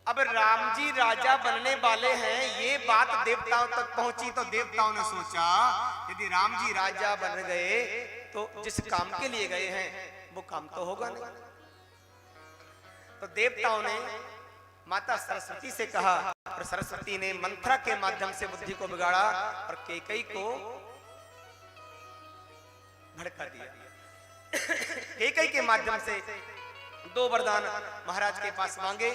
अब राम जी राजा बनने वाले हैं, ये बात देवताओं तक पहुंची तो देवताओं ने सोचा यदि राम जी राजा बन गए तो जिस काम के लिए गए हैं वो काम तो होगा नहीं। तो देवताओं ने माता सरस्वती से कहा और सरस्वती ने मंत्रा के माध्यम से बुद्धि को बिगाड़ा और कैकेयी को भड़का दिया। कैकेयी के माध्यम से 2 वरदान महाराज के पास मांगे।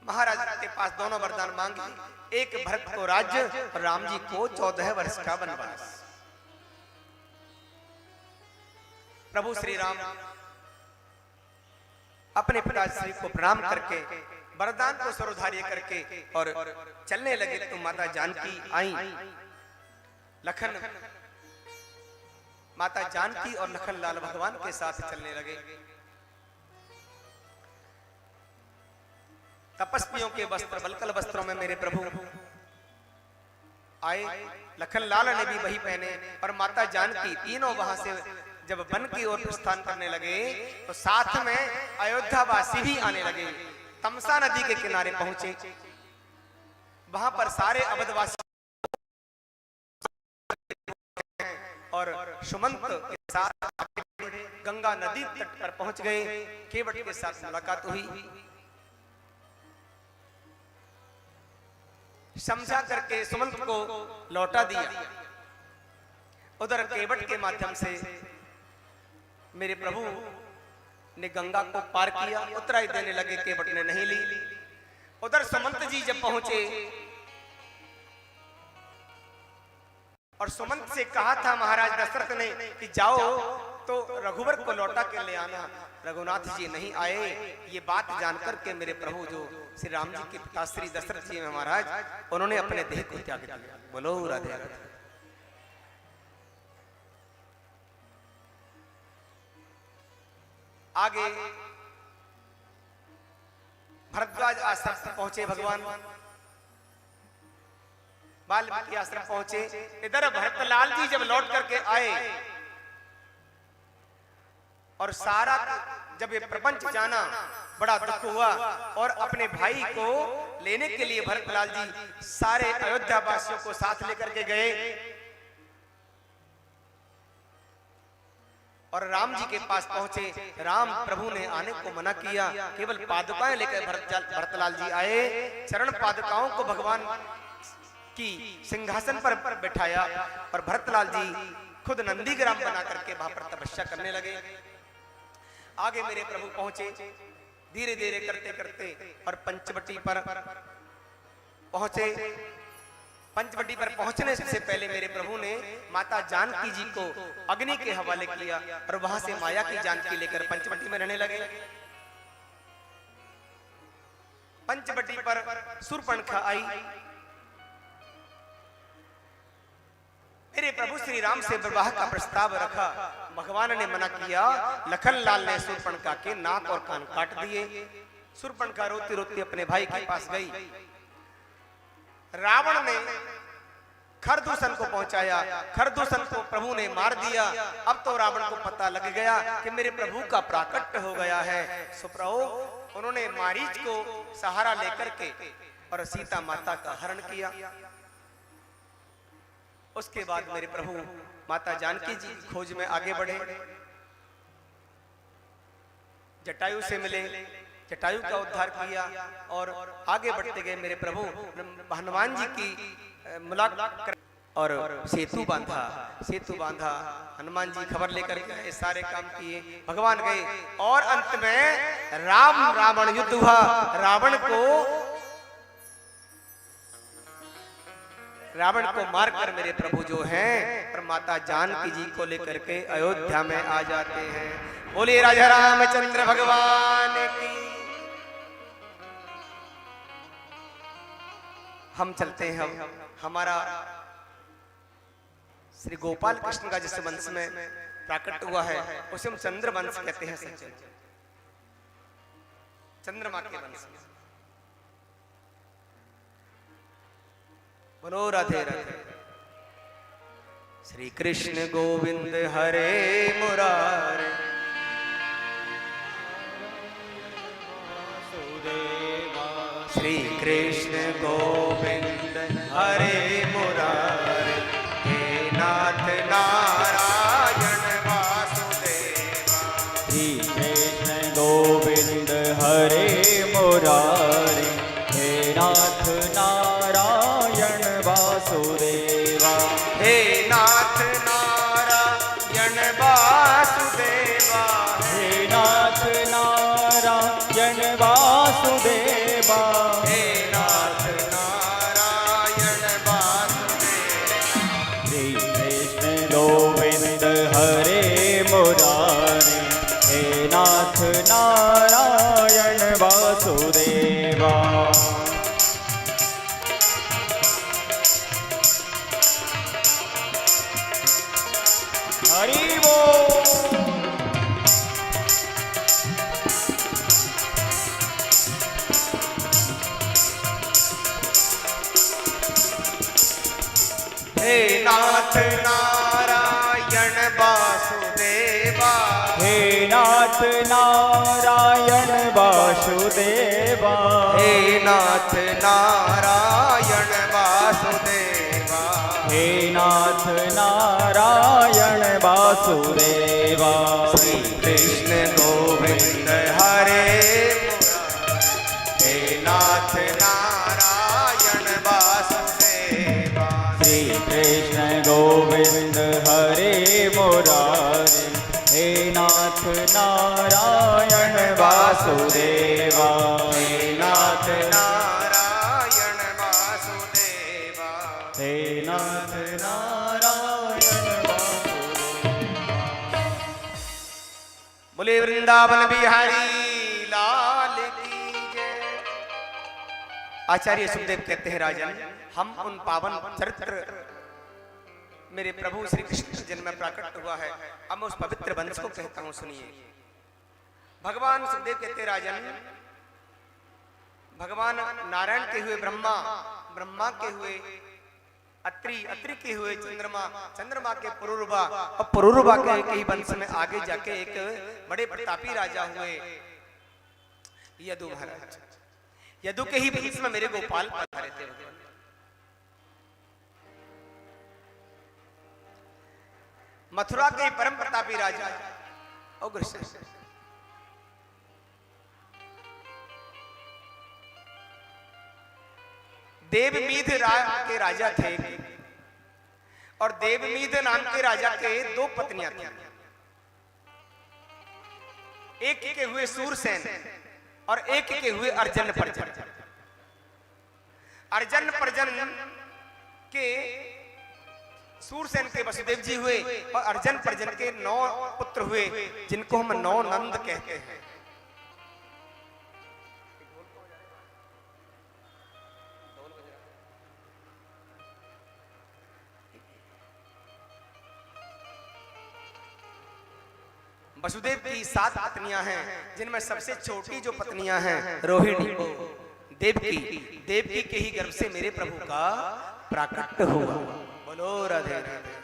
महाराज के पास दोनों वरदान मांगे, एक भरत को राज्य और राम जी को 14 वर्ष का वनवास। प्रभु श्री राम अपने पिताश्री को प्रणाम करके वरदान को सरोधार्य करके और चलने लगे तो माता जानकी आई। लखन माता जानकी और लखन लाल भगवान के साथ चलने लगे। तपस्वियों के वस्त्र बलकल वस्त्रों में मेरे प्रभु आए। लखन लाल ने भी वही पहने और माता जानकी तीनों वहां से जब वन की ओर प्रस्थान करने लगे तो साथ में अयोध्यावासी भी आने लगे। तमसा नदी के किनारे पहुंचे, वहां पर सारे अवधवासी और सुमंत के साथ गंगा नदी तट पर पहुंच गए। केवट के साथ मुलाकात हुई, समझा करके सुमंत को लौटा दिया। उधर केवट के माध्यम से मेरे प्रभु ने गंगा को पार किया, उत्तराई देने लगे, केवट ने नहीं ली। उधर सुमंत जी जब पहुंचे और सुमंत से कहा था महाराज दशरथ ने कि जाओ तो रघुवर को लौटा के ले आना, रघुनाथ जी नहीं आए। ये बात जानकर के मेरे प्रभु जो श्री राम जी के पिता श्री दशरथ जी महाराज, उन्होंने अपने देह को त्याग दिया। बोलो राधे राधे। आगे भरद्वाज आश्रम पहुंचे भगवान, वाल्मीकि आश्रम पहुंचे। इधर भरतलाल जी जब लौट करके आए और सारा जब ये प्रपंच जाना बड़ा दुख हुआ और अपने भाई को लेने के लिए भरतलाल जी सारे अयोध्या वासियों को साथ लेकर के गए और राम जी के पास पहुंचे। राम प्रभु ने आने को मना किया, केवल पादुकाएं लेकर भरतलाल जी आए। चरण पादुकाओं को भगवान की सिंहासन पर बैठाया और भरतलाल जी खुद नंदीग्राम बना करके वहां पर तपस्या करने लगे। आगे मेरे प्रभु पहुंचे, धीरे धीरे करते करते और पंचवटी पर पहुंचे। पंचवटी पर पहुंचने से पहले मेरे प्रभु ने माता जानकी जी को अग्नि के हवाले किया और वहां से माया की जानकी लेकर पंचवटी में रहने लगे। पंचवटी पर शूर्पणखा आई। मेरे प्रभु श्री राम से विवाह का प्रस्ताव रखा, भगवान ने मना किया। लखन लाल ने शूर्पणखा के नाक और कान काट दिए। शूर्पणखा रोती रोती अपने भाई के पास गई। रावण ने खरदूषण को पहुंचाया, खरदूषण को प्रभु ने मार दिया। अब तो रावण को पता लग गया कि मेरे प्रभु का प्राकट्य हो गया है। सुप्रभु उन्होंने मारीच को सहारा लेकर के और सीता माता का हरण किया। उसके बाद मेरे प्रभु माता जानकी जी खोज में आगे बढ़े, जटायु से मिले, जटायु का उद्धार किया और आगे बढ़ते गए। मेरे प्रभु हनुमान जी की मुलाकात और सेतु बांधा, सेतु बांधा। हनुमान जी खबर लेकर गए, सारे काम किए, भगवान गए और अंत में राम रावण युद्ध हुआ। रावण को मारकर मेरे प्रभु जो हैं और माता जानकी जी को लेकर के अयोध्या में आ जाते हैं। बोलिए राजा रामचंद्र भगवान की। हम चलते हैं, हमारा श्री गोपाल कृष्ण का जिस वंश में प्राकट हुआ है उसे हम चंद्र वंश कहते हैं। सज्जन, चंद्रमा के वंश। बोलो राधे राधे। श्री कृष्ण गोविंद हरे मुरारे, श्री कृष्ण गोविंद हरे मुरारे, हे नाथ नारायण वासुदेवा। हरि बोल। हे नाथ नारायण वासुदेवा, हे नाथ नारायण वासुदेवा, हे नाथ नारायण वासुदेवा, हे नाथ नारायण वासुदेवा। श्री कृष्ण गोविंद हरे मुरारे, हे नाथ नारायण वासुदेवा। श्री कृष्ण गोविंद हरे मुरारे, हे नाथ नारायण वासुदेवा, हे नाथ नारायण वासुदेवा, हे नाथ नारायण वासुदेवा। बोले वृंदावन बिहारी लाल की जय। आचार्य सुखदेव कहते हैं राजन, हम उन पावन चरित्र मेरे प्रभु श्री कृष्ण के जन्म में प्रकट हुआ है, अब मैं उस पवित्र वंश को कहता हूं, सुनिए। भगवान सुखदेव कहते हैं राजन, भगवान नारायण के हुए ब्रह्मा, ब्रह्मा के हुए अत्रि, अत्रि के हुए चंद्रमा, चंद्रमा के पुरुरवा, और पुरुरवा के ही वंश में आगे जाके एक बड़े प्रतापी राजा हुए यदु महाराज। यदु के ही वंश में मेरे गोपाल पधारे थे। मथुरा के परम प्रतापी राजा अग्रसेन, देवमीध के राजा थे, और देवमीध नाम के राजा के दो पत्नियां थी। एक के हुए सूरसेन और एक के हुए अर्जन परजन। अर्जन परजन के सूरसेन के वसुदेव जी हुए, और अर्जन परजन के 9 पुत्र हुए, जिनको हम 9 नंद कहते हैं। वसुदेव की 7 पत्नियां हैं, जिनमें सबसे छोटी जो पत्नियां हैं रोहिणी, देवकी, देवकी के ही गर्भ से मेरे प्रभु का प्राकट्य हुआ। बोलो राधे राधे।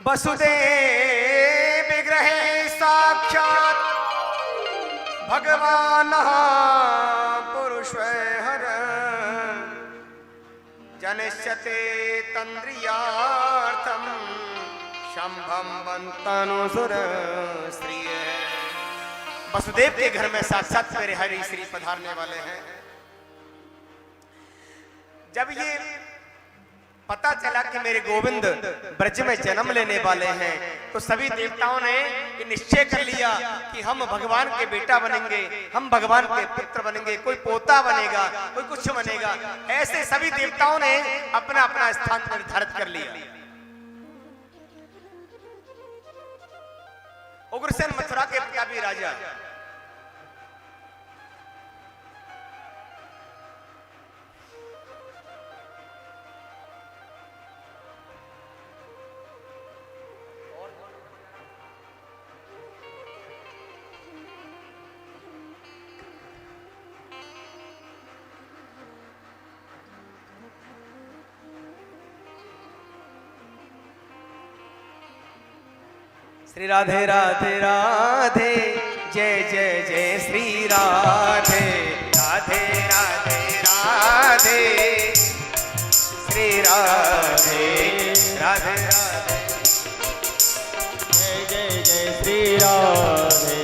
वसुदेव विग्रहे साक्षात् भगवान पुरुष हर जनिष्यते तंद्रियार्थम शंभम वंतनुसुर श्री। वसुदेव के घर में साक्षात मेरे हरि श्री पधारने वाले हैं। जब ये पता चला कि मेरे गोविंद ब्रज में जन्म लेने वाले हैं, तो सभी देवताओं ने ये निश्चय कर लिया कि हम भगवान के बेटा बनेंगे, हम भगवान के पुत्र बनेंगे, कोई पोता बनेगा, कोई कुछ बनेगा। ऐसे सभी देवताओं ने अपना अपना स्थान निर्धारित कर लिया। उग्रसेन मथुरा के प्रतापी राजा। श्री राधे राधे राधे जय जय जय श्री राधे राधे राधे राधे श्री राधे राधे राधे जय जय जय श्री राधे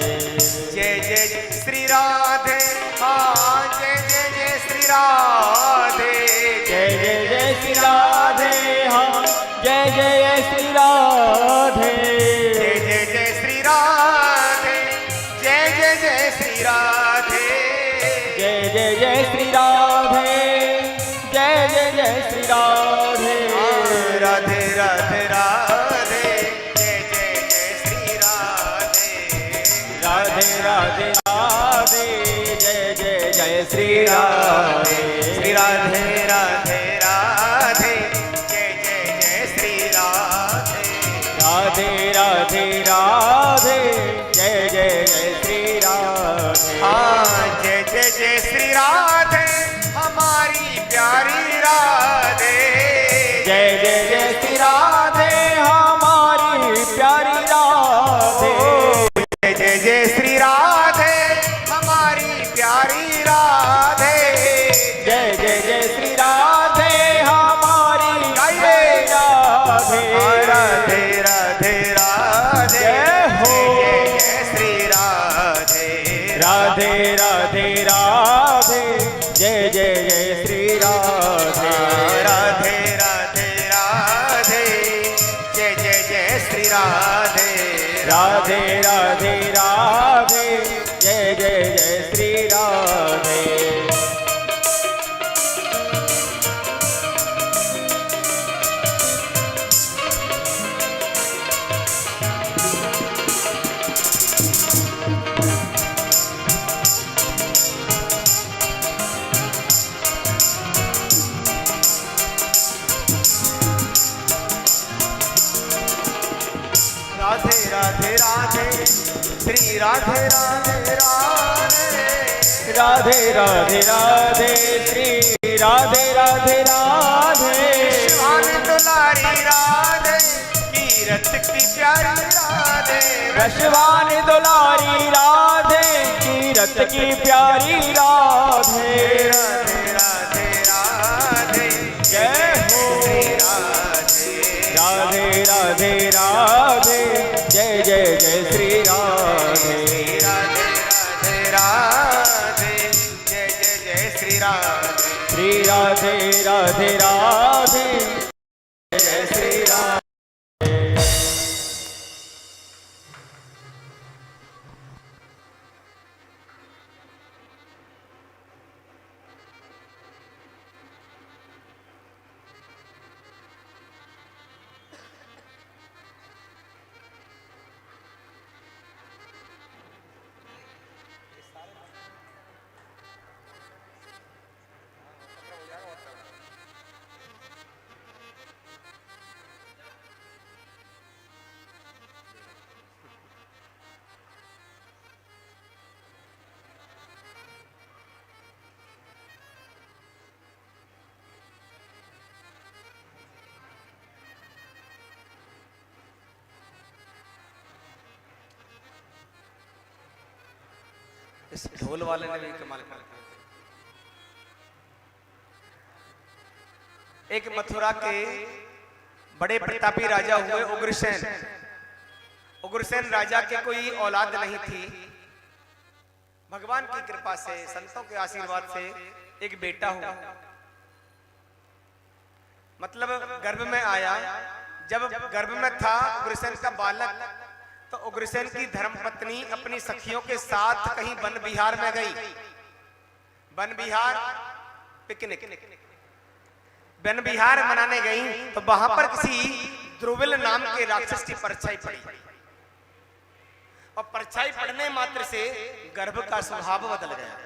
जय जय जय श्री राधे हाँ जय जय जय श्री राधे जय जय जय श्री राधे हाँ जय जय जय श्री राधे जय जय जय श्री राधे जय जय जय श्री राधे राधे राधे राधे जय जय जय श्री राधे राधे राधे राधे जय जय जय श्री राधे श्री राधे राधे राधे जय जय जय श्री राधे राधे राधे राधे जय जय जय श्री राधे हाँ जय जय जय श्री राधे हमारी प्यारी राधे जय जय जय श्री राधे हमारी प्यारी राधे जय जय जय श्री राधे हमारी प्यारी राधे जय जय जय श्री राधे हमारी प्यारी राधे राधे राधे राधे जय हो जय जय श्री राधे राधे राधे राधे जय जय जय श्री राधे राधे राधे राधे जय जय जय श्री राधे राधे राधे राधे जय जय जय श्री राधे राधे राधे राधे श्री राधे राधे राधे राधे राधे राधे श्री राधे राधे राधे शिवान दुलारी राधे कीरत की प्यारी राधे रशवान दुलारी राधे कीरत की प्यारी राधे राधे राधे राधे जय हो राधे राधे राधे राधे जय जय जय श्री राधे राधे राधे राधे जय जय जय श्री राधे श्री राधे राधे राधे जय श्री राधे इस ढोल वाले ने भी कमाल कर दिया। एक मथुरा के बड़े प्रतापी राजा हुए उग्रसेन। उग्रसेन राजा के कोई औलाद नहीं थी। भगवान की कृपा से, संतों के आशीर्वाद से एक बेटा हुआ। मतलब गर्भ में आया। जब गर्भ में था उग्रसेन का बालक, तो उग्रसेन की धर्मपत्नी अपनी सखियों के साथ कहीं वन विहार में गई। वन विहार पिकनिक, वन विहार मनाने गई, तो वहां पर किसी द्रुविल नाम के राक्षस की परछाई पड़ी। और परछाई पड़ने मात्र से गर्भ का स्वभाव बदल गया।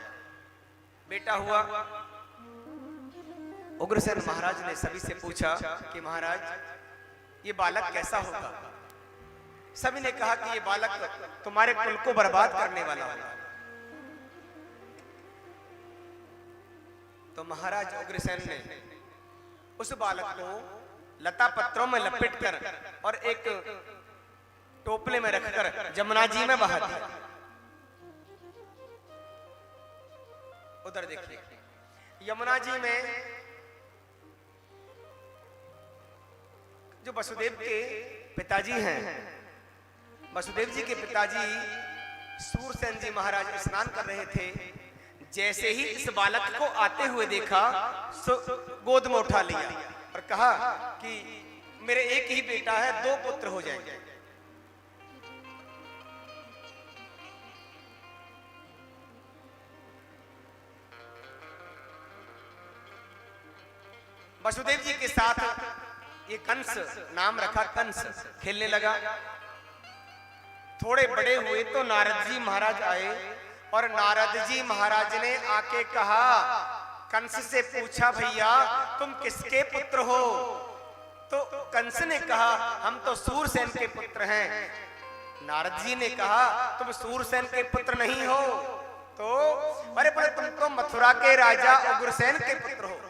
बेटा हुआ। उग्रसेन महाराज ने सभी से पूछा कि महाराज ये बालक कैसा होगा। सभी ने कहा कि ये बालक तुम्हारे कुल को बर्बाद करने वाला होगा। तो महाराज उग्रसेन ने उस बालक को लता पत्रों में लपेटकर और एक टोपले में रखकर जमुना जी में बहा दिया। उधर देखिए, यमुना जी में जो वसुदेव के पिताजी हैं, वसुदेव जी के पिताजी सूरसेन जी महाराज स्नान कर रहे थे। जैसे ही इस बालक को आते हुए देखा, गोद में उठा लिया और कहा कि मेरे एक ही बेटा है, 2 पुत्र हो जाएंगे। वसुदेव जी के साथ ये कंस, नाम रखा कंस, खेलने लगा। थोड़े बड़े हुए तो नारद जी महाराज आए और नारद जी महाराज ने आके कहा, कंस से पूछा भैया तुम किसके पुत्र हो। तो कंस ने कहा हम तो सूरसेन के पुत्र हैं। नारद जी ने कहा तुम सूरसेन के पुत्र नहीं हो। तो अरे पर तुम तो मथुरा के राजा उग्रसेन के पुत्र हो।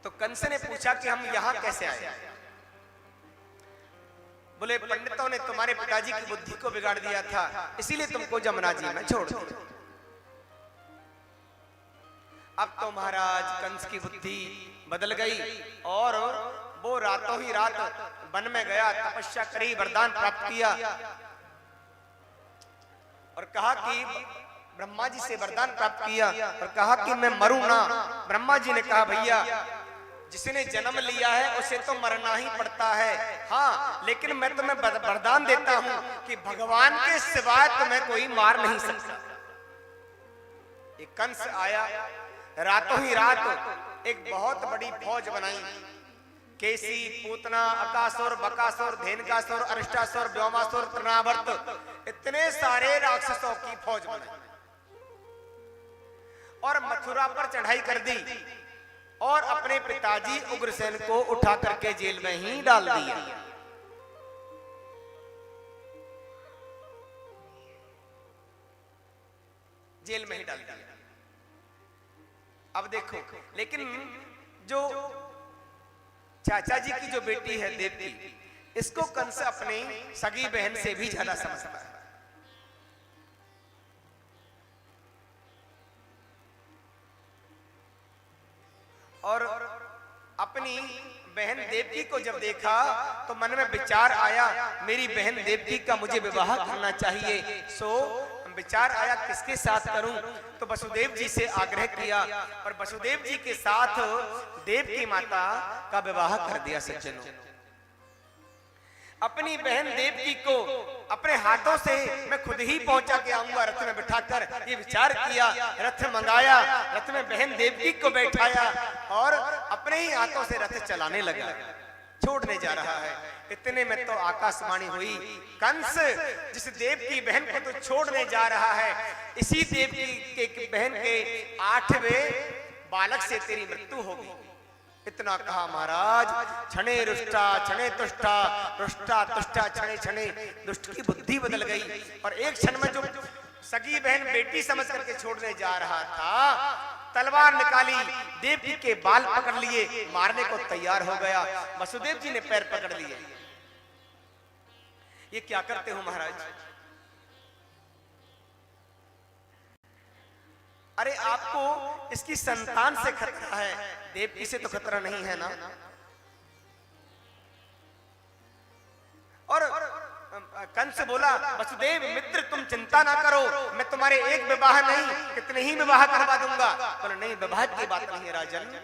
तो कंस ने पूछा कि हम यहां कैसे आए। बोले पंडितों ने तुम्हारे पिताजी की बुद्धि को बिगाड़ दिया था, इसीलिए तुमको जमुना जी में छोड़ दिया। अब तो महाराज कंस की बुद्धि बदल गई और वो रातों ही रात वन में गया, तपस्या करी, वरदान प्राप्त किया और कहा कि ब्रह्मा जी से वरदान प्राप्त किया और कहा कि मैं मरूं ना। ब्रह्मा जी ने कहा भैया जिसने जन्म लिया है उसे तो मरना ही पड़ता है, हाँ लेकिन मैं तुम्हें वरदान देता हूं कि भगवान के सिवाय तुम्हें कोई मार नहीं सकता। एक कंस आया, रातों ही रात एक बहुत बड़ी फौज बनाई। केसी, पूतना, अकासुर, बकासुर, धेनकासुर, अरिष्टासुर, व्योमासुर, तृणावर्त, इतने सारे राक्षसों की फौज बनाई और मथुरा पर चढ़ाई कर दी और अपने पिताजी उग्रसेन को उठा करके जेल में ही डाल दिया। जेल में ही डाल दिया। अब देखो, लेकिन जो चाचा जी की जो बेटी है देवकी, इसको कंस अपनी सगी बहन से भी ज्यादा समझता है। और अपनी बहन देवकी को जब देखा तो मन में विचार आया मेरी बहन देवकी का मुझे विवाह करना चाहिए। सो विचार आया किसके साथ करूं। तो वसुदेव जी से आग्रह किया और वसुदेव जी के साथ देवकी माता का विवाह कर दिया। सज्जनों, अपनी बहन देवकी को अपने हाथों से मैं खुद ही पहुंचा के आऊंगा रथ में बिठाकर, ये विचार किया। रथ मंगाया, रथ में बहन देवकी को बैठाया और अपने ही हाथों से रथ चलाने लगा। छोड़ने जा रहा है, इतने में तो आकाशवाणी हुई, कंस जिस देव की बहन को तो छोड़ने जा रहा है, इसी देव की बहन के 8वें बालक से तेरी मृत्यु होगी। इतना कहा महाराज, क्षणे रुष्टा क्षणे तुष्टा, रुष्टा तुष्टा क्षणे क्षणे, दुष्ट की बुद्धि बदल गई और एक क्षण में जो सगी बहन बेटी समझ करके छोड़ने जा रहा था, तलवार निकाली, देवकी के बाल पकड़ लिए, मारने को तैयार हो गया। वसुदेव जी ने पैर पकड़ लिए। ये क्या करते हो महाराज? अरे आपको इसकी संतान से खतरा है, देवकी से तो खतरा नहीं है ना। और कंस बोला वसुदेव मित्र तुम चिंता ना करो, मैं तुम्हारे एक विवाह नहीं कितने ही विवाह करवा दूंगा। बोले नहीं, विवाह की बात नहीं है राजन,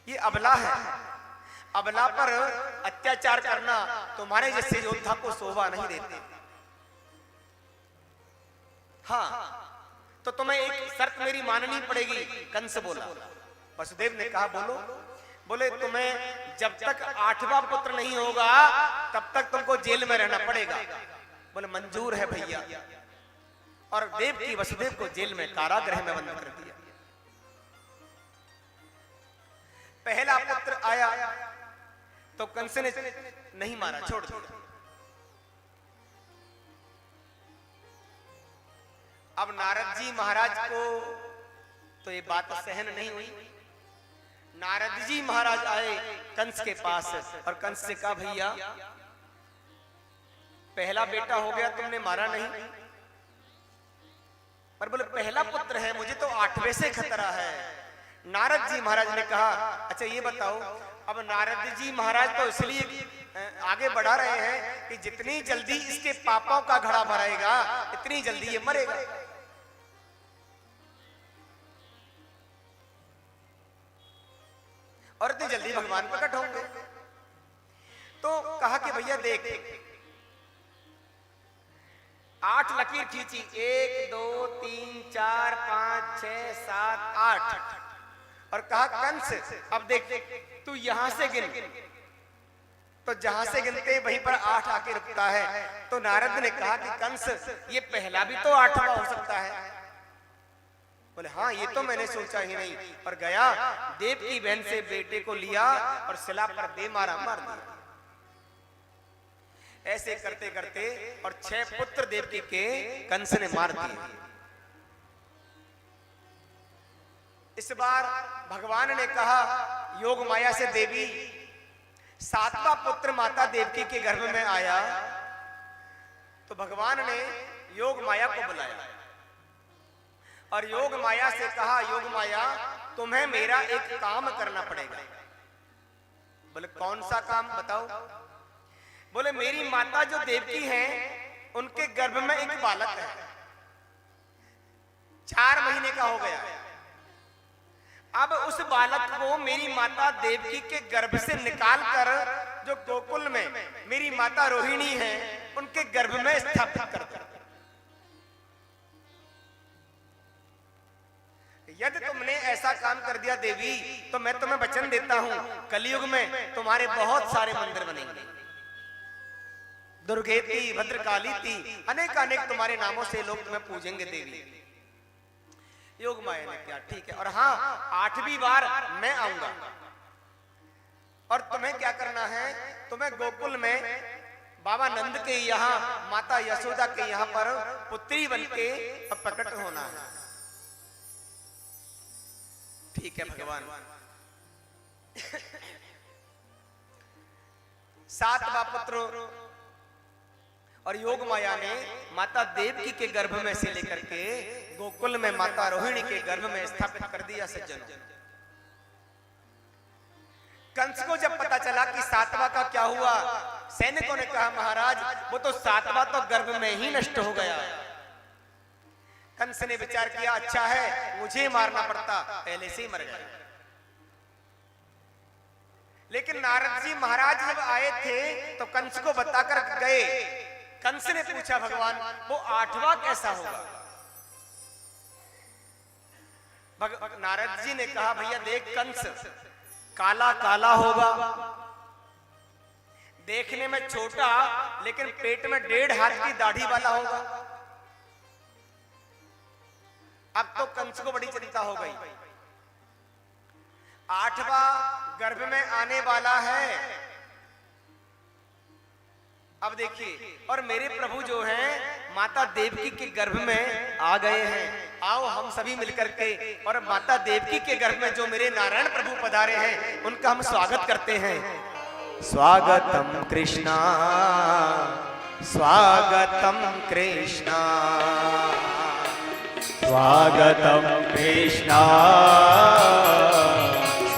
ये अबला है, अबला पर अत्याचार करना तुम्हारे जैसे योद्धा को शोभा नहीं देते। हाँ, तो तुम्हें एक शर्त मेरी माननी पड़ेगी। कंस बोला। वसुदेव ने कहा बोलो। बोले तुम्हें जब तक 8वां पुत्र नहीं होगा तब तक तुमको जेल में रहना पड़ेगा। बोले मंजूर है भैया। और देवकी वसुदेव को जेल में कारागृह में बंद कर दिया। पहला पुत्र आया तो कंस ने नहीं मारा, छोड़ दिया। अब नारद जी महाराज को तो ये बात सहन नहीं हुई। नारद जी महाराज आए कंस के पास और कंस से कहा भैया पहला बेटा हो गया, तुमने मारा नहीं। पर बोले पहला पुत्र है, मुझे तो 8वें से खतरा है। नारद जी महाराज ने कहा अच्छा ये बताओ। अब नारद जी महाराज तो इसलिए आगे बढ़ा रहे हैं कि जितनी जल्दी इसके पापों का घड़ा भराएगा इतनी जल्दी ये मरेगा। और इतनी जल्दी भगवान प्रकट होंगे। तो कहा कि भैया देख 8 लकीर खींची, 1 2 3 4 5 6 7 8 और कहा कंस अब देख तू यहां से गिन। तो जहां से गिनते वहीं पर 8 आके रुकता है। तो नारद ने कहा कि कंस ये पहला भी तो 8वां हो सकता है। बोले हाँ ये तो मैंने सोचा ही नहीं। और गया देव की बहन से बेटे को लिया और शिला पर दे मारा, मार दिया। ऐसे करते करते और 6 पुत्र देवकी के कंस ने मार दिए। इस बार भगवान ने कहा योग माया से देवी 7वां पुत्र माता देवकी के गर्भ में आया तो भगवान ने योग माया को बुलाया और योग माया से कहा योग माया तुम्हें मेरा एक काम करना पड़ेगा। बोले कौन सा काम बताओ। बोले मेरी माता जो देवकी है उनके गर्भ में एक बालक है, 4 महीने का हो गया। अब उस बालक को मेरी माता देवकी के गर्भ से निकाल कर जो गोकुल में मेरी माता रोहिणी है उनके गर्भ में स्थापित कर दो। यदि तुमने ऐसा काम कर दिया देवी तो मैं तुम्हें वचन देता हूं कलयुग में तुम्हारे बहुत सारे मंदिर बनेंगे। दुर्गेती भद्रकालीती अनेक अनेक तुम्हारे नामों से लोग तुम्हें पूजेंगे देवी। योग माया ने क्या ठीक है। और हाँ 8वीं बार मैं आऊंगा और तुम्हें क्या करना है, तुम्हें गोकुल में बाबा नंद के यहाँ माता यशोदा के यहाँ पर पुत्री बनके प्रकट होना है। ठीक है भगवान। 7वां पुत्र और योग माया ने माता देवकी के गर्भ में से लेकर के गोकुल में माता रोहिणी के गर्भ में स्थापित कर दिया। सज्जन कंस को जब पता चला कि 7वां का क्या हुआ, सैनिकों ने कहा महाराज वो तो 7वां तो गर्भ में ही नष्ट हो गया। कंस ने विचार किया अच्छा है मुझे मारना पड़ता, पहले से ही मर गया। लेकिन नारद जी महाराज जब आए थे तो कंस को बताकर गए। कंस ने पूछा भगवान वो 8वां कैसा होगा। नारद जी ने कहा भैया देख कंस काला काला होगा, देखने में छोटा लेकिन पेट में 1.5 हाथ की दाढ़ी वाला होगा। अब तो कंस को बड़ी चिंता हो गई। 8वां गर्भ में आने वाला है। अब देखिए और मेरे प्रभु जो हैं माता देवकी के गर्भ में आ गए हैं। आओ हम सभी मिलकर के और माता देवकी के गर्भ में जो मेरे नारायण प्रभु पधारे हैं उनका हम स्वागत करते हैं। स्वागतम कृष्णा स्वागतम कृष्णा स्वागतम कृष्णा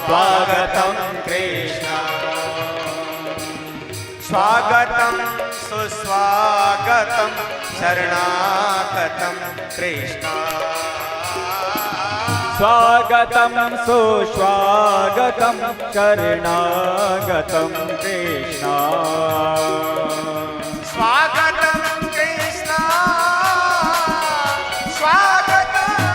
स्वागतम कृष्णा स्वागतम सुस्वागतम शरणागतम कृष्णा स्वागतम सुस्वागतम शरणागतम कृष्णा स्वागतम कृष्णा स्वागतम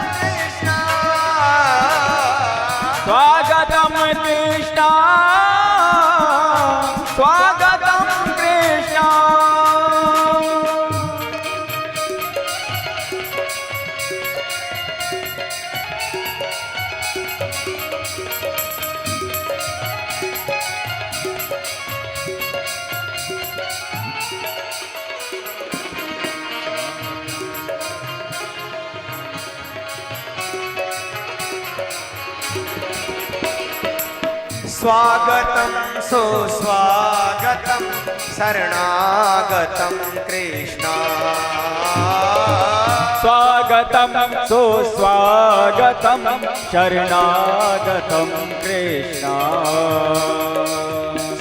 स्वागतं सुस्वागतं शरणागतं कृष्ण स्वागतं सुस्वागतं शरणागतं कृष्ण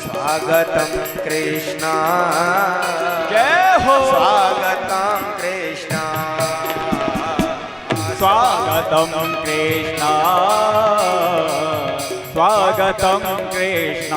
स्वागतं कृष्ण जय हो स्वागतं कृष्ण स्वागतं कृष्ण स्वागतं कृष्ण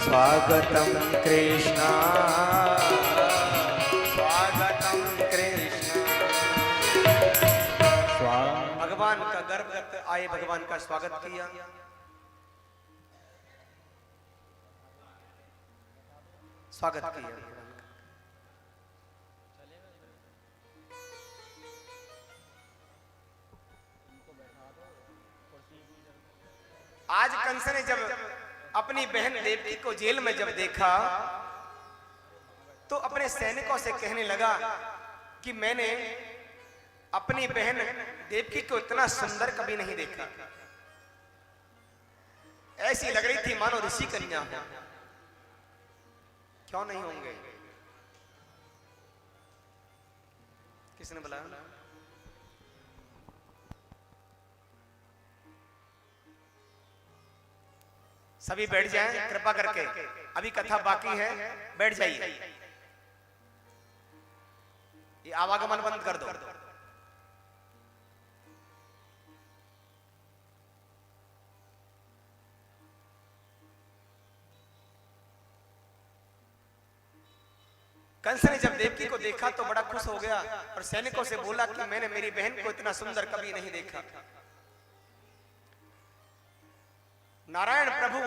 स्वागतं कृष्ण स्वागतं कृष्ण भगवान का गर्भ करते आए भगवान का स्वागत किया। स्वागत किया आज कंस ने जब अपनी बहन देवकी को जेल में जब देखा तो अपने सैनिकों से कहने लगा कि मैंने अपनी बहन देवकी को इतना सुंदर कभी नहीं देखा। ऐसी लग रही थी मानो ऋषि कन्या हो। क्यों नहीं होंगे? किसने बुलाया? सभी बैठ जाएं कृपा करके, अभी कथा बाकी है, बैठ जाइए। ये आवागमन बंद कर दो। कंस ने जब देवकी को देखा तो बड़ा खुश हो गया और सैनिकों से बोला कि मैंने मेरी बहन को इतना सुंदर कभी नहीं देखा। नारायण प्रभु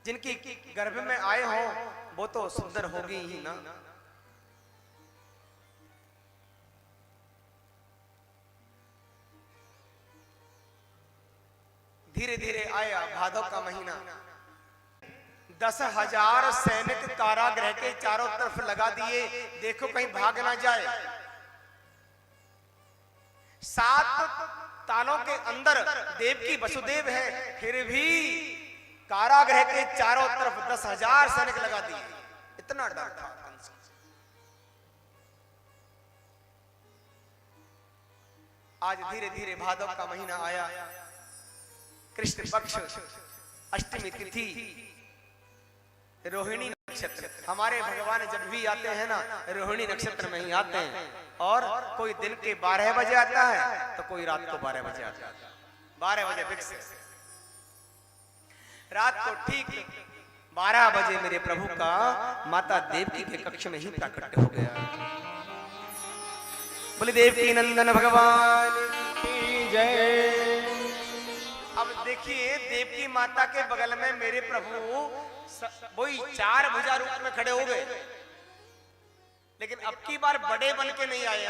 जिनकी गर्भ में आए हो वो तो सुंदर होगी ही ना। धीरे धीरे आया भादव का महीना। 10,000 सैनिक कारागृह के चारों तरफ लगा दिए, देखो कहीं भाग ना जाए। 7 तालों के अंदर देवकी वसुदेव है, फिर भी कारागृह के चारों तरफ 10,000 सैनिक लगा दिए। इतना डर था कंस से। आज धीरे धीरे भादव का महीना आया, कृष्ण पक्ष अष्टमी तिथि, रोहिणी नक्षत्र। हमारे भगवान जब भी आते हैं ना रोहिणी नक्षत्र में ही आते हैं, और कोई दिन के 12 बजे आता है तो कोई रात को 12 बजे आता है। 12 बजे फिक्स। रात को ठीक 12 बजे मेरे प्रभु का माता देवकी के कक्ष में ही प्राकट्य हो गया। बोले देवकी नंदन भगवान की जय। अब देखिए देवकी माता के बगल में मेरे प्रभु वही 4 भुजा रूप में खड़े हो गए, लेकिन अब की बार बड़े बन के नहीं आए,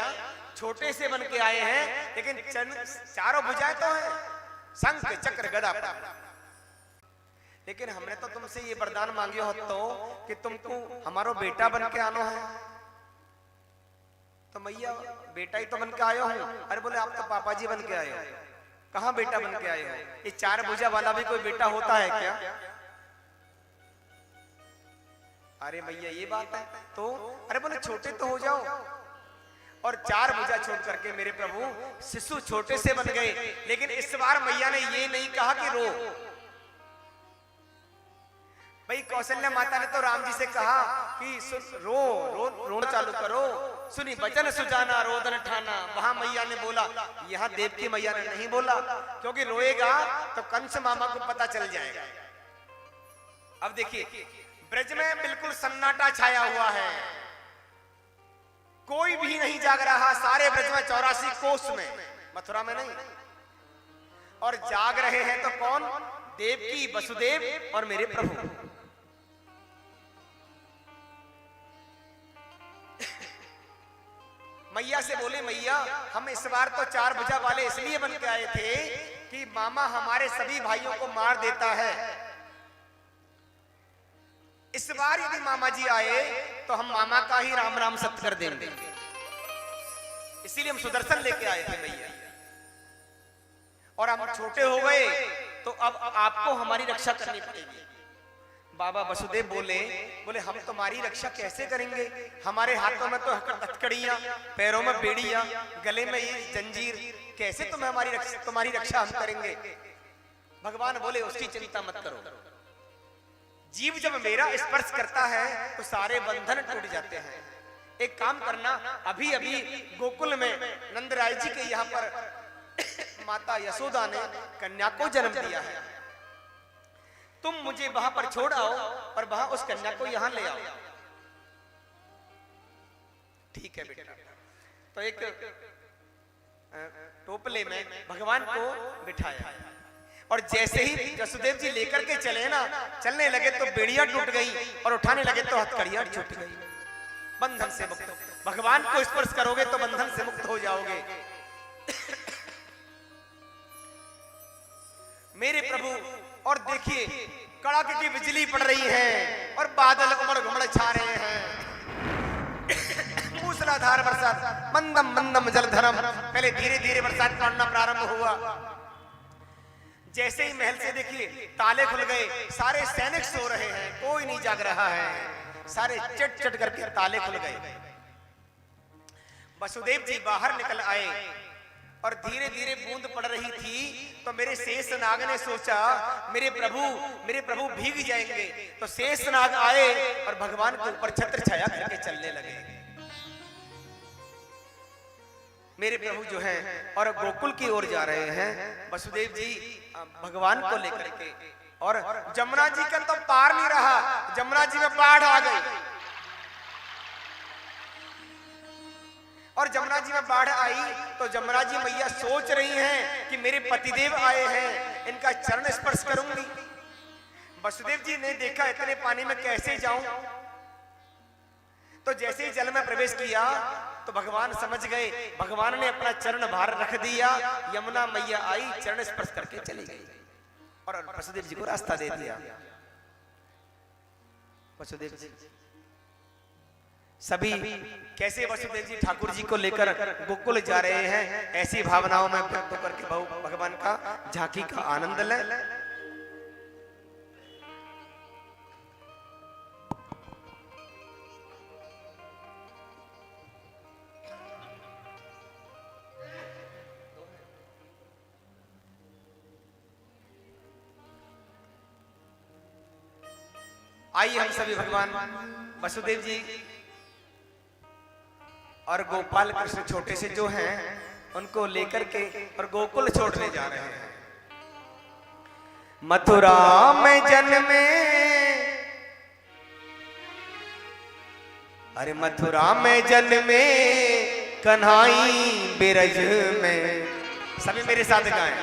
छोटे से बन के आए हैं, लेकिन चारों भुजाएं तो हैं, शंख चक्र गदा। लेकिन हमने तो तुमसे ये वरदान मांगे हो तो कि तुमको हमारो बेटा बन के आना है। तो मैया बेटा ही तो बन के आयो हूं। अरे बोले आप तो पापा जी बन के आए हो। कहां बेटा बन के आए हो? ये 4 भुजा वाला भी कोई बेटा होता है क्या? अरे भैया ये बात है तो, अरे बोले छोटे तो हो जाओ। और 4 भुजा छोड़ करके मेरे प्रभु शिशु छोटे से बन गए। लेकिन इस बार मैया ने ये नहीं कहा कि रो। भाई कौशल्या माता ने तो राम जी से कहा कि रोना चालू करो, सुनी बचन सुजाना रोदन ठाना। वहां मैया ने बोला, यहाँ देवकी मैया ने नहीं बोला, क्योंकि रोएगा तो कंस मामा को पता चल जाएगा। अब देखिए ब्रज में बिल्कुल सन्नाटा छाया हुआ है, कोई भी नहीं जाग रहा। सारे ब्रज में 84 कोस में, मथुरा में नहीं, और जाग रहे हैं तो कौन? देवकी, वसुदेव और मेरे प्रभु। मैया से बोले, मैया हम इस बार तो 4 भुजा वाले इसलिए बन के आए थे कि मामा हमारे सभी भाइयों को मार देता है। इस बार यदि मामा जी आए तो हम मामा का ही राम राम सत्य कर देंगे, इसीलिए हम सुदर्शन लेके आए थे मैया। और हम छोटे हो गए तो अब आपको हमारी रक्षा करनी पड़ेगी। बाबा वसुदेव बोले हम तुम्हारी रक्षा कैसे करेंगे? हमारे हाथों में तो हथकड़ियां, पैरों में बेड़ियां, गले में ये जंजीर, कैसे तुम्हारी रक्षा हम करेंगे? भगवान बोले उसकी चिंता मत करो, जीव जब मेरा स्पर्श करता है तो सारे बंधन टूट जाते हैं। एक काम करना, अभी अभी गोकुल में नंदराय जी के यहाँ पर माता यशोदा ने कन्या को जन्म दिया है, तुम मुझे वहां पर छोड़ आओ और वहां उस कन्या को यहां ले आओ। ठीक है बेटा। तो एक टोपले में भगवान को बिठाया और जैसे ही वसुदेव जी लेकर के चले ना, चलने लगे तो बेड़ियां टूट गई और उठाने लगे तो हथकड़ियां छूट गई। बंधन से मुक्त, भगवान को स्पर्श करोगे तो बंधन से मुक्त हो जाओगे। मेरे प्रभु, और देखिए कड़ाके की बिजली पड़ रही है और बादल उमड़ घुमड़ छा रहे हैं। मूसलाधार बरसात, मंदम मंदम जलधरम, पहले धीरे धीरे बरसात पड़ना प्रारंभ हुआ। जैसे ही महल से देखिए ताले खुल गए, सारे सैनिक सो रहे हैं, कोई नहीं जाग रहा है, सारे चट चट करके ताले खुल गए। वसुदेव जी बाहर निकल आए और धीरे धीरे बूंद पड़ रही थी तो मेरे शेषनाग ने सोचा मेरे प्रभु भीग जाएंगे, तो शेषनाग आए और भगवान के ऊपर छत्र छाया करके चलने लगे। मेरे प्रभु जो हैं और गोकुल की ओर जा रहे हैं, वसुदेव जी भगवान को लेकर के, और जमुना जी का तो पार नहीं रहा, जमुना जी में बाढ़ आ गई और जमुना जी में बाढ़ आई तो जमुना जी मैया सोच रही हैं कि मेरे पतिदेव आए हैं, इनका चरण स्पर्श करूंगी। वसुदेव जी ने देखा इतने पानी में कैसे जाऊं, तो जैसे ही जल में प्रवेश किया तो भगवान समझ गए, भगवान ने अपना चरण बाहर रख दिया, यमुना मैया आई, चरण स्पर्श करके चली गई और वसुदेव जी को रास्ता दे दिया। वसुदेव जी सभी कैसे वसुदेव जी ठाकुर जी को लेकर गोकुल जा रहे हैं, ऐसी भावनाओं में व्यक्त होकर के भगवान का झांकी का आनंद लें। आइए हम सभी भगवान वसुदेव जी और गोपाल कृष्ण छोटे से जो हैं उनको लेकर के और गोकुल छोड़ने जा रहे हैं। मथुरा में जन्मे, अरे मथुरा में जन्मे कन्हाई बिरज में। सभी मेरे साथ गाएं,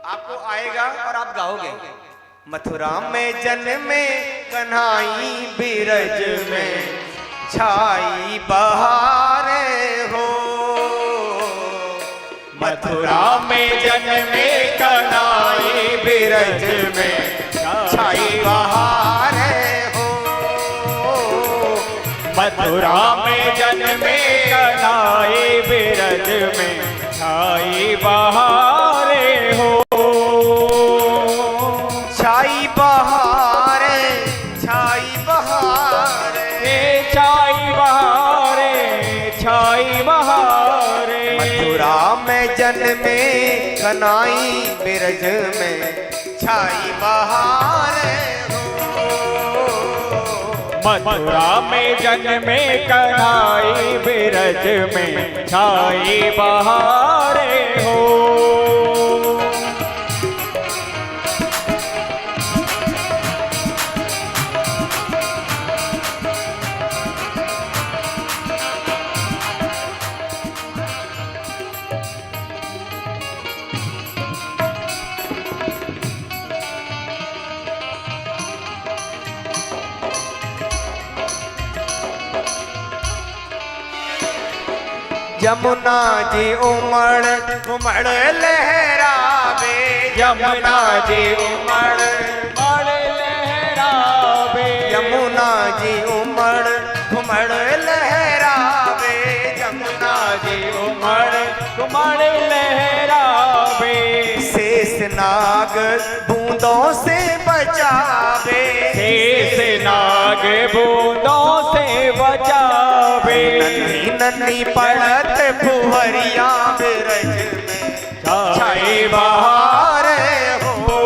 आपको आएगा और आप गाओगे। मथुरा में जन्मे कन्हाई बिरज में, छाई बहारे हो। मथुरा में जन्मे कन्हाई बिरज में, छाई बहारे हो। मथुरा में जन्मे कन्हाई बिरज में, छाई बहारे हो। छाई बहारे, छाई बहारे, छाई बहारे, छाई बहारे। मथुरा में जन्मे कन्हाई बिरज में, छाई बहारे हो। मथुरा में जन्मे कन्हाई बिरज में, छाई बहारे हो। यमुना जी उमड़ उमड़ लहरावे, यमुना जी उमड़ उमड़ लहरावे, यमुना जी उमड़ उमड़ लहरावे, यमुना जी उमड़ उमड़ लहरावे। शेषनाग बूंदों से बचावे, शेषनाग बूंदों से बचावे। नन्ही नन्ही पड़त फुहरिया बिरज में छाई बहार हो,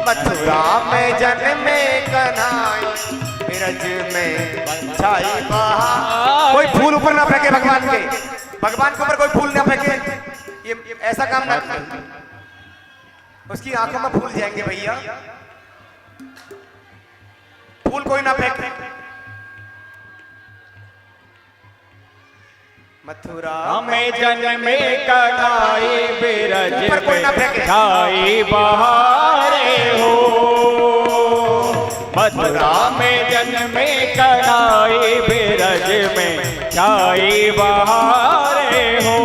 मथुरा में जन्मे कन्हैया बिरज में छाई बहार। कोई फूल ऊपर ना फेंके भगवान के, भगवान के ऊपर कोई फूल ना फेंके, ये ऐसा काम ना करे, उसकी आंखों में फूल जाएंगे भैया, फूल कोई ना फेंके। मथुरा में जन्मे कन्हैया बिरज ऊपर कोई ना फेंके। में छाई बहारे हो, मथुरा में जन्मे कन्हैया बिरज में छाई बहारे हो।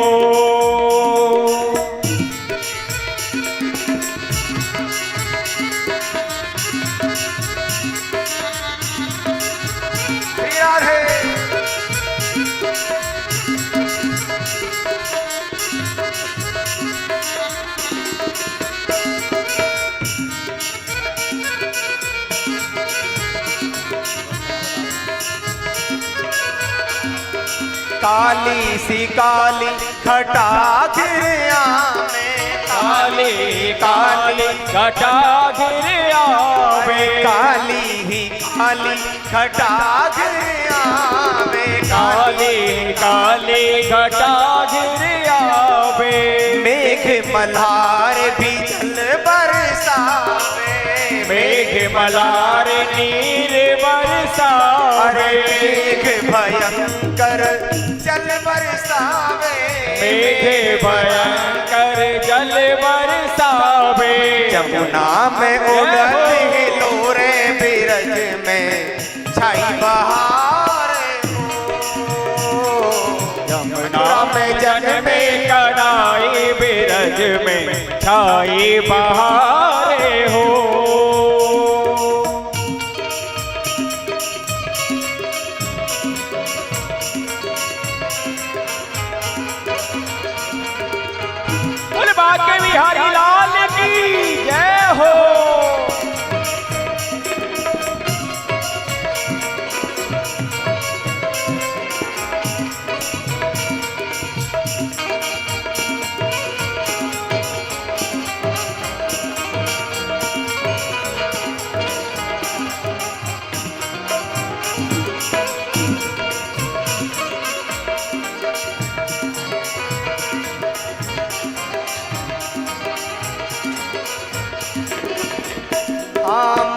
श्री राधे। काली सी काली घटा घिरिया में, काली काली घटा घिर आवे, काली ही काली घटा घिरिया में, काली काली घटा घिर आवे। मेघ मल्हार भी जल बरसावे, मेघ मलार नीर बरसावे, मेघ भयंकर जल बरसावे, मेघ भयंकर जल बरसावे। यमुना में उड़ते हिलोरे बिरज में छाई बहार हो, यमुना में जन्मे कन्हैया बिरज में छाई बहारे हो। बोल बाके बिहारी लाल की जय हो।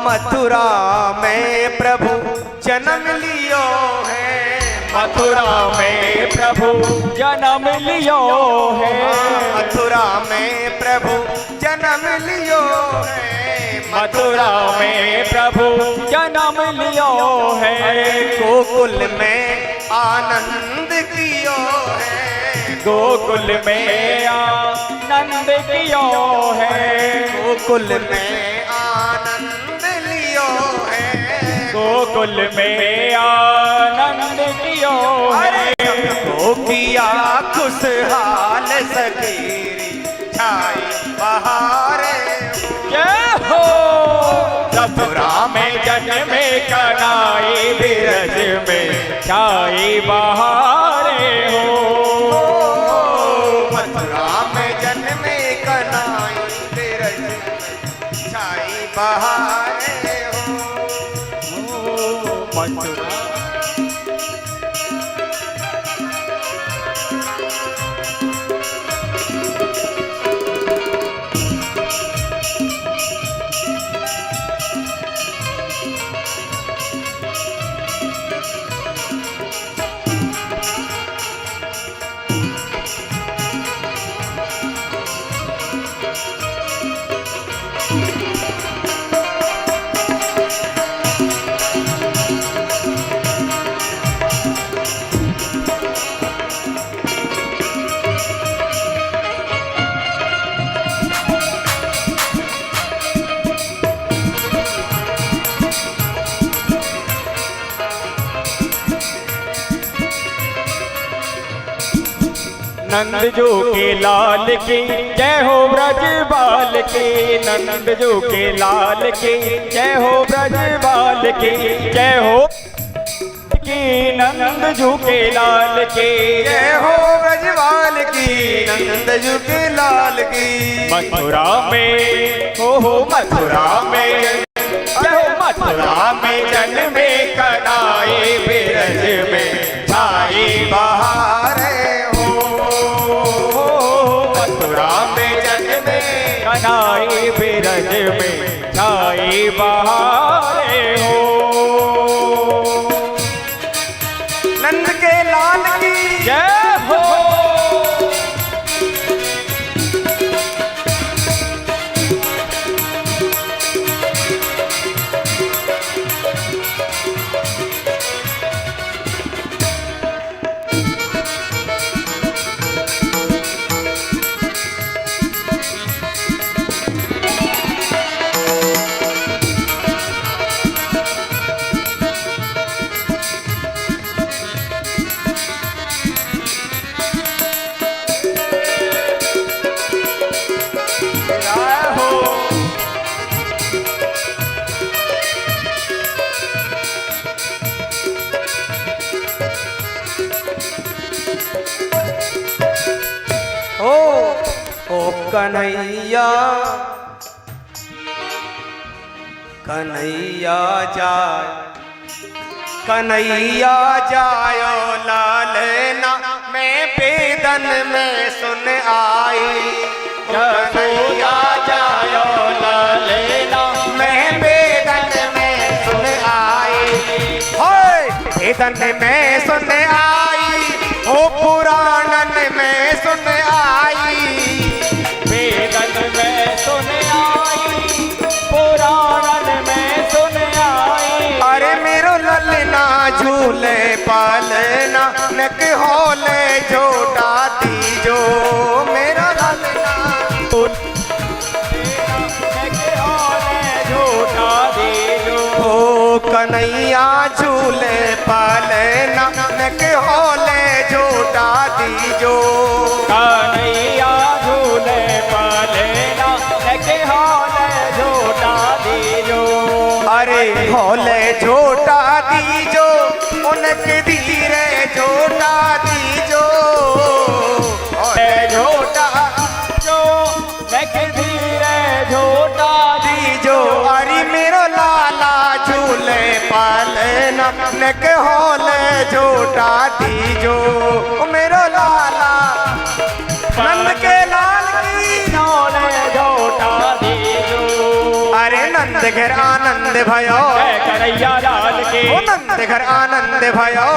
मथुरा में प्रभु जन्म लियो है, मथुरा में प्रभु जन्म लियो है, मथुरा में प्रभु जन्म लियो है, मथुरा में प्रभु जन्म लियो है। गोकुल में आनंद कियो है, गोकुल में आनंद कियो है, गोकुल में आनंद लियो है, गोकुल में आनंद कियो है। को किया खुशहाल सकेरी छाई बहारे जय हो। मथुरा में जन्मे कन्हैया बिरज में छाई बहारे हो, मथुरा में जन्मे कन्हैया बिरज में छाई बहारे हो, मथुरा नंद जो के लाल की जय हो ब्रज बाल की, नंद जो के लाल की जय हो ब्रज बाल की, जय हो की नंद जो के लाल की, जय हो ब्रजवाल की नंद जो के लाल की। मथुरा में हो मथुरा में, जय हो मथुरा में जन्मे कनाए बिरज में छाई बहार हो, मथुरा में जन्मे कनाए बिरज में छाई बहार हो। नंद के लाल की जय हो। ओ कन्हैया कन्हैया जाय, कन्हैया जायो लालना मैं बेदन में सुन आई, कन्हैया जायो लालना मैं बेदन में सुन आई, होय बेदन में सुन आई, ओ पुराणन में सुन आई, वेदन में सुन आई, पुराणन में सुन आई। अरे मेरो ललना झूले पालना नक होले झोटा दीजो, मेरा ललना झूठा दीजो, ओ कन्हैया झूले पालना नक होले झोटा दीजो, कन्हैया झूले पालना नक होले झूठा दीजो, अरे होले झोटा दीजो उनके धीरे झोटा दीजो, झोटा जो नक धीरे झूठा दीजो। अरे मेरो लाला झूले पालना नक होले झोटा दीजो, मेरो लाला नंद के लाल की नौले झूठा दीजो। अरे नंद घर आनंद भयो, जय कन्हैया लाल के, ओ नंद घर आनंद भयो,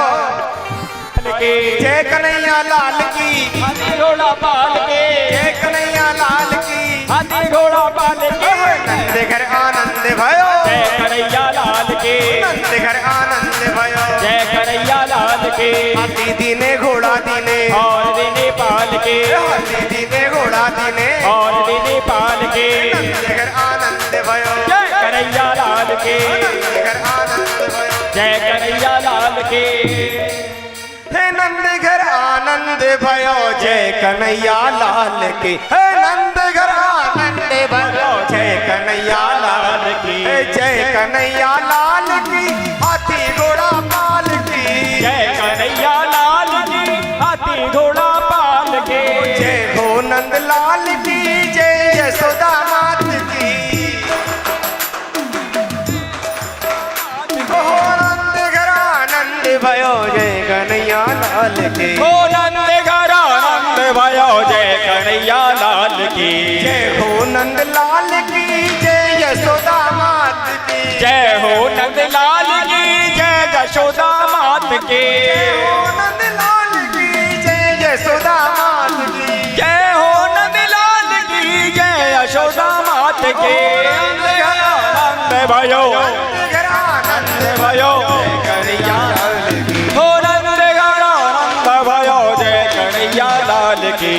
जय कन्हैया लाल की, हाथी घोड़ा पाल के, जय कन्हैया लाल की, हाथी घोड़ा पाल के, नंद घर आनंद भयो, जय कन्हैया लाल के, नंद घर आनंद भयो, जय कन्हैया लाल के, हाथी दीने घोड़ा दीने, और दिने पाल के, हाथी दीने घोड़ा दीने, और दिने पाल के, नंद घर आनंद भयो, जय कन्हैया लाल के, नंद घर आनंद भयो, जय कन्हैया लाल के, हे नंद घर आनंद भयो, जय कन्हैया लाल की, हे नंद घर आनंद भयो, जय कन्हैया लाल की, जय कन्हैया लाल की, हाथी घोड़ा पाल की, जय कन्हैया लाल की, हाथी घोड़ा पाल के, जय हो नंद लाल की, जय यशोदा मात की, हो नंद घर आनंद भयो, जय कन्हैया लाल की, ओ नंद घर आनंद भयो, जय कन्हैया लाल की, जय हो नंद लाल की, जय यशोदा मात की, जय हो नंद लाल की, जय यशोदा मात के, जय हो नंद लाल की, जय यशोदा मात की, जय हो नंद लाल की, जय यशोदा मात के, आनंद भयो, घर आनंद भयो, कन्हैया लाल की, हो नंद घर आनंद भयो, जय कन्हैया लाल की,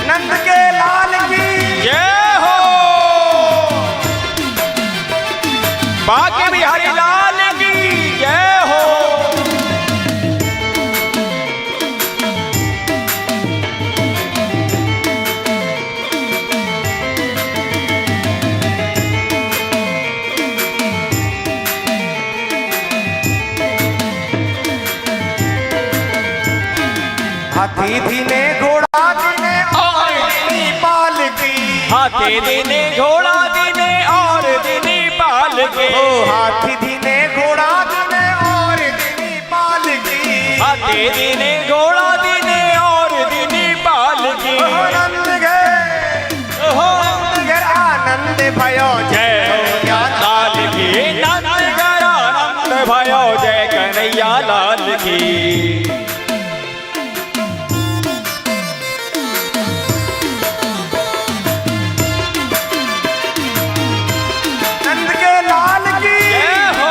नंद के लाल की, जय हो बाके बिहारी लाल की। दीने घोड़ा दीने और दीने पाल के, ओ हाथी दीने घोड़ा दीने और दीने पाल की, हाथी दीने घोड़ा दीने और दीने पाल की। नंद घर आनंद भयो जय हो लाल की, नंद घर आनंद भयो जय कन्हैया लाल की। नंद के लाल की जय हो।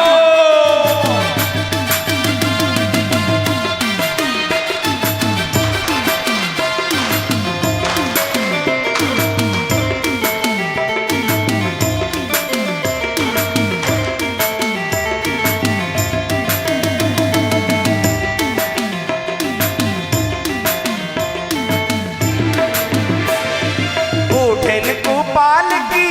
बूढ़न को पाल की,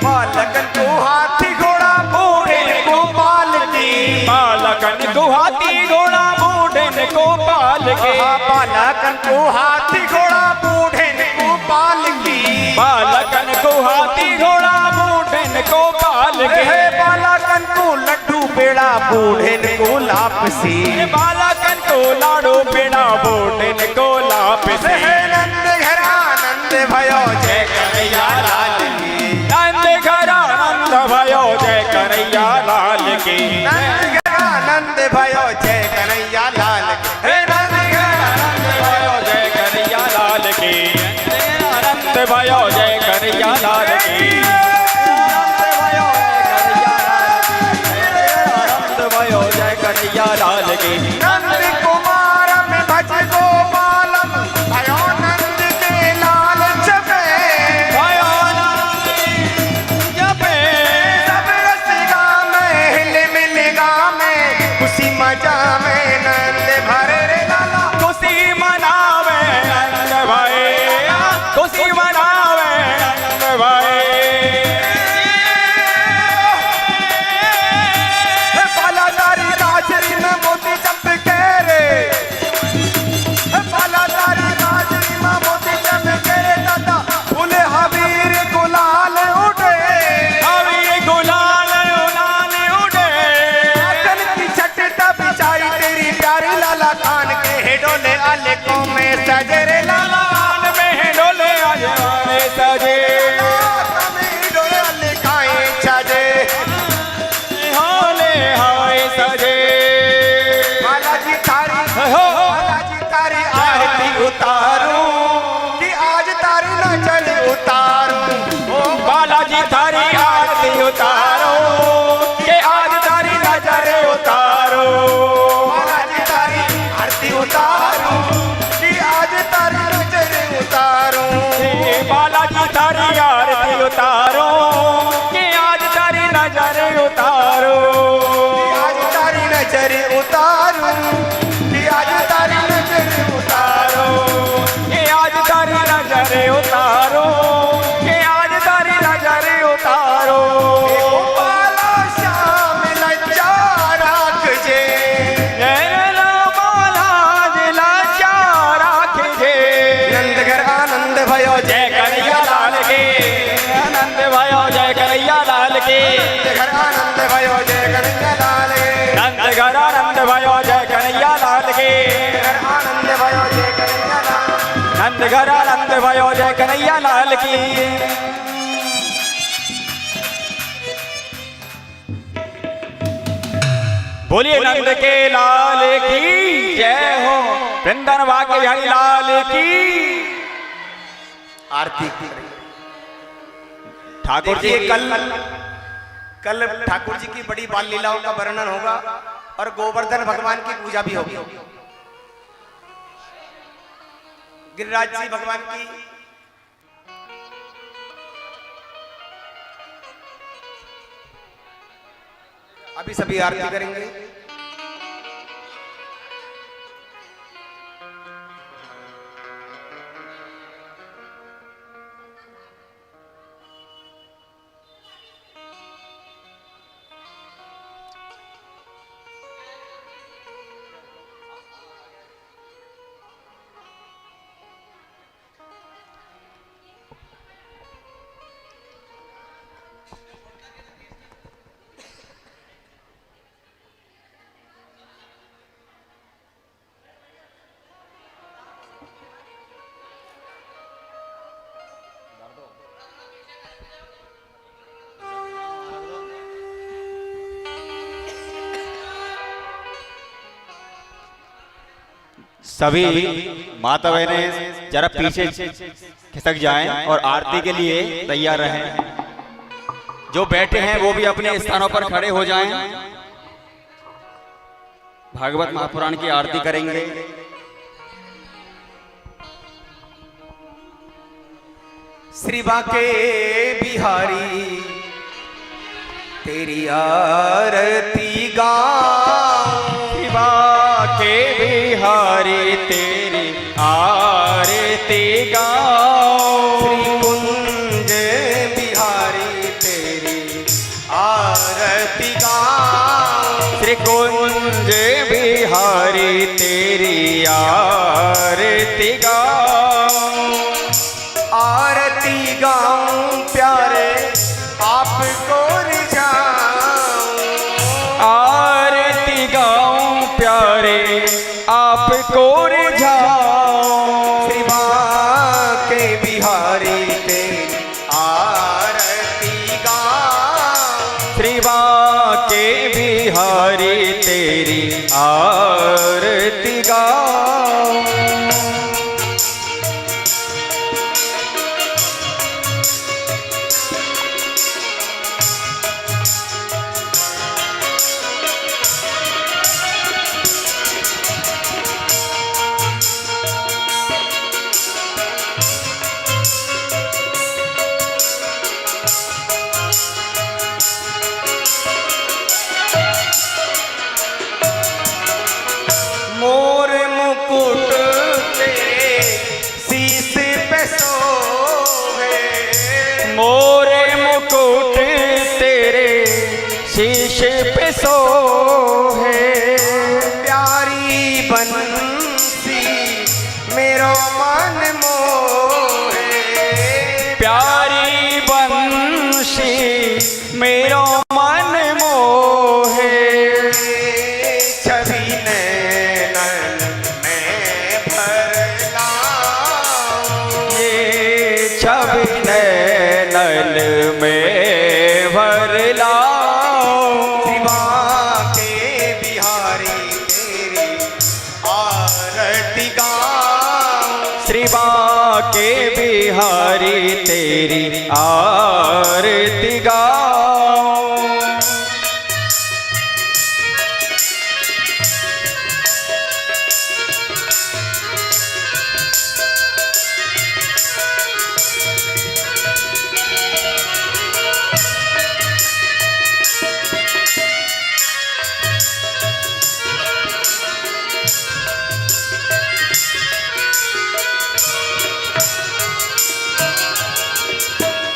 बालकन को हाथी घोड़ा बूढ़न को पाल की, बालकन को हाथी घोड़ा बूढ़न को पाल के, बालकन को हाथी घोड़ा बूढ़न को पाल की, बालकन को हाथी घोड़ा बूढ़न को पाल के, हे बालकन को लड्डू पेड़ा बूढ़न को लापसी, बालकन को लाडू पेड़ा बूढ़न को लापसी। हे नंद घर आनंद भयो जय कन्हैया लाल की, नंद घर आनंद भयो जय कन्हैया लाल की, नंद घर आनंद भयो जय कन्हैया लाल की, हे नंद घर आनंद भयो जय कन्हैया लाल की, आनंद भयो जय कन्हैया लाल की, आनंद भयो जय कन्हैया लाल की। नंद कुमार में भज गोपालम भयो नंद के लाल जपे, भयो नंद जपे, सब रस गामे हिल मिल गामे खुशी मजा में नंद भरे रे लाला, खुशी मनावे नंद भाई, खुशी मनावे नंद भाई। हे बालाधारी राजरी में मोती चमके रे, हे बालाधारी राजरी में मोती चमके रे दादा, फूले हबीर गुलाल उठे, अभी गुलाल उलाल उड़े, आंगन की छटता बिछाई तेरी प्यारी लाला, कान के हेडोले आले को में सजे रे लाला, कान में डोले आजमाने सजे, में डोले आले काए छजे, होले हाय सजे। बालाजी तारी हो बालाजी तारी आरती उतारूं कि आज तारी नजर उतारूं, ओ बालाजी थारी आरती उतारो, के आज तारी नजर उतारो, बालाजी तारी आरती उतारूं कि आज तारी नजर उतारूं, बालाजी थारी आरती उतारो, के आज तारी नजर उतारो, आज तारी नजर उतारूं कि आज तारी नजर उतारूं, के आज तारी नजर उतारो, के आज तारी नजर उतारो। बाला श्याम लज्जा राखजे, जय बालाज लाचा राखजे, नंद घर आनंद भयो जय कन्हैया लाल के, आनंद भयो जय कन्हैया लाल के, घर आनंद भयो जय कन्हैया लाल के, नंद घर आनंद भयो जय कन्हैया लाल के, घर आनंद भयो जय कन्हैया लाल, नंद घर आनंद भयो जय कन्हैया लाल की। बोलिए नंद के लाल की जय हो, वृंदन वाके हरि लाल की। आरती ठाकुर जी देखिए कल ठाकुर जी की बड़ी बाल लीलाओं का वर्णन होगा और गोवर्धन भगवान की पूजा भी होगी, गिरिराज जी भगवान की अभी सभी आरती करेंगे। सभी माता बहनें जरा पीछे खिसक जाएं और आरती के लिए तैयार रहें। जो बैठे हैं वो भी अपने स्थानों पर खड़े हो जाएं। भागवत महापुराण की आरती करेंगे। श्री बांके बिहारी तेरी आरती गाऊं, श्री बांके बिहारी तेरी आरती गाऊं, श्री कुंज बिहारी तेरी आरती गाऊं, श्री कुंज बिहारी तेरी आरती गाऊं, आरती गाऊं प्यारे आपको रिझाऊं, आरती गाऊं प्यारे आपको रिझाऊं, श्री बांके बिहारी तेरी आरती गाऊं, श्री बांके बिहारी तेरी आरती गाऊं। मोर मुकुट तेरे शीश पे सोहे, मोरे मुकुट तेरे शीश पे सोहे, प्यारी बंसी मेरो मन मोहे, प्यारी बंशी मेरो मन मोहे, छवि नैनन में भर लाऊं, ये छवि नैनन में भर लाऊं, श्री बांके बिहारी तेरी आरती गाऊं, श्री बांके बिहारी तेरी आरती गाऊं।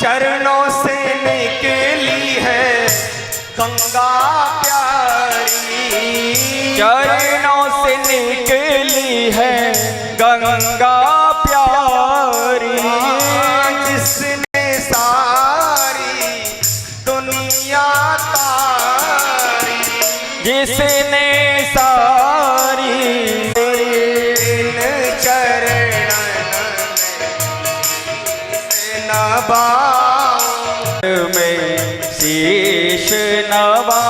चरणों से निकली है गंगा प्यारी, चरणों से निकली है गंगा प्यारी, जिसने सारी दुनिया तारी, जिसने सारी इन चरणन में नबा में शीश नवा